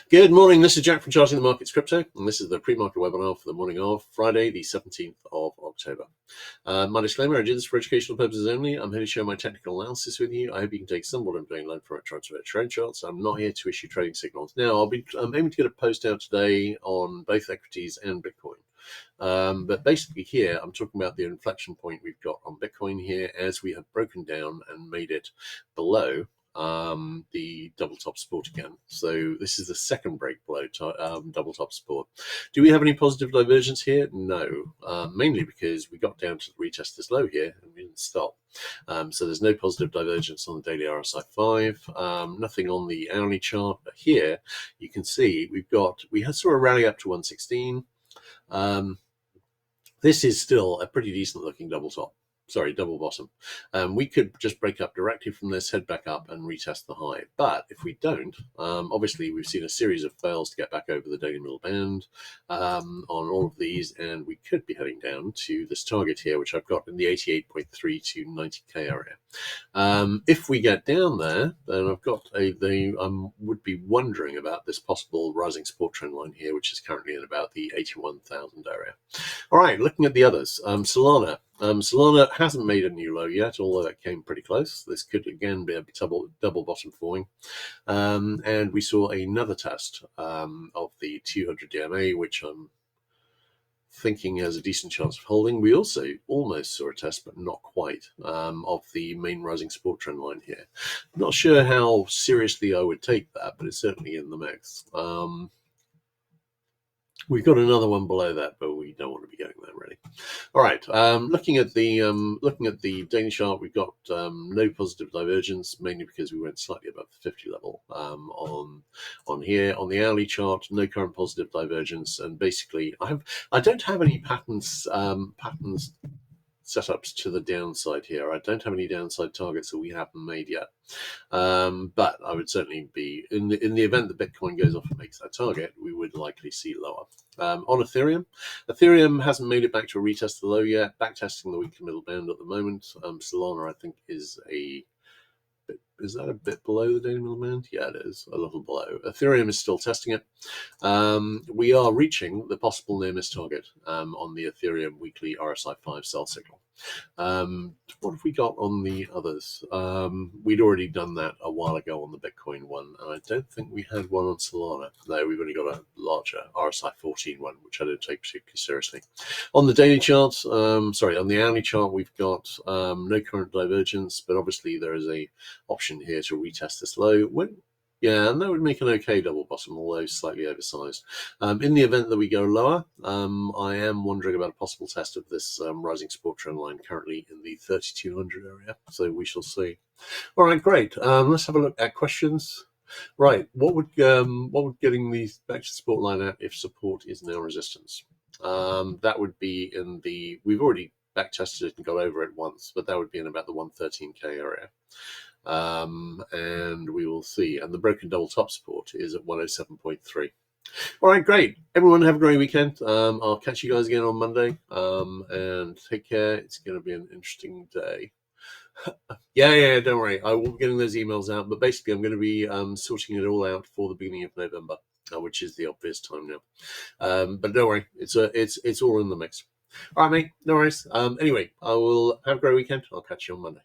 Good morning, this is Jack from Charting the Markets Crypto, and this is the pre-market webinar for the morning of Friday, the 17th of October. My disclaimer, I do this for educational purposes only. I'm here to share my technical analysis with you. I hope you can take some what I'm doing, learn from it, transfer trade charts. I'm not here to issue trading signals. Now, I'm aiming to get a post out today on both equities and Bitcoin. But basically here, I'm talking about the inflection point we've got on Bitcoin here as we have broken down and made it below the double top support again. So this is the second break below double top support. Do we have any positive divergence here? No, mainly because we got down to retest this low here and we didn't stop. So there's no positive divergence on the daily RSI 5, nothing on the hourly chart. But here you can see we had sort of rally up to 116. This is still a pretty decent looking double bottom. We could just break up directly from this, head back up and retest the high. But if we don't, obviously we've seen a series of fails to get back over the daily middle band on all of these, and we could be heading down to this target here, which I've got in the 88.3 to 90k area. If we get down there, then I've got would be wondering about this possible rising support trend line here, which is currently in about the 81,000 area. All right, looking at the others, Solana. Solana hasn't made a new low yet, although it came pretty close. This could again be a double bottom forming. And we saw another test of the 200 DMA, which I'm thinking has a decent chance of holding. We also almost saw a test, but not quite, of the main rising support trend line here. Not sure how seriously I would take that, but it's certainly in the mix. We've got another one below that, but we don't want to be going there really. All right, looking at the daily chart, we've got no positive divergence, mainly because we went slightly above the 50 level on here. On the hourly chart, no current positive divergence, and basically I don't have any patterns setups to the downside here. I don't have any downside targets that we haven't made yet. But I would certainly be, in the event that Bitcoin goes off and makes that target, we would likely see lower. On Ethereum hasn't made it back to a retest of the low yet, backtesting the weekly middle band at the moment. Solana, I think, is that a bit below the daily middle band? Yeah, it is, a little below. Ethereum is still testing it. We are reaching the possible near miss target on the Ethereum weekly RSI 5 sell signal. What have we got on the others? We'd already done that a while ago on the Bitcoin one, and I don't think we had one on Solana. No, we've only got a larger RSI 14 one, which I don't take particularly seriously. On the daily chart, on the hourly chart, we've got no current divergence, but obviously there is a option here to retest this low. Yeah, and that would make an okay double bottom, although slightly oversized. In the event that we go lower, I am wondering about a possible test of this rising support trend line currently in the 3200 area. So we shall see. All right, great. Let's have a look at questions. Right, what would getting these back to support line at if support is now resistance? That would be we've already back tested it and got over it once, but that would be in about the 113k area. And we will see. And the broken double top support is at 107.3. All right, great. Everyone have a great weekend. I'll catch you guys again on Monday. And take care. It's going to be an interesting day. Yeah, don't worry. I will be getting those emails out, but basically I'm going to be sorting it all out for the beginning of November, which is the obvious time now. But don't worry, it's all in the mix. All right, mate. No worries. Anyway, I will have a great weekend. I'll catch you on Monday.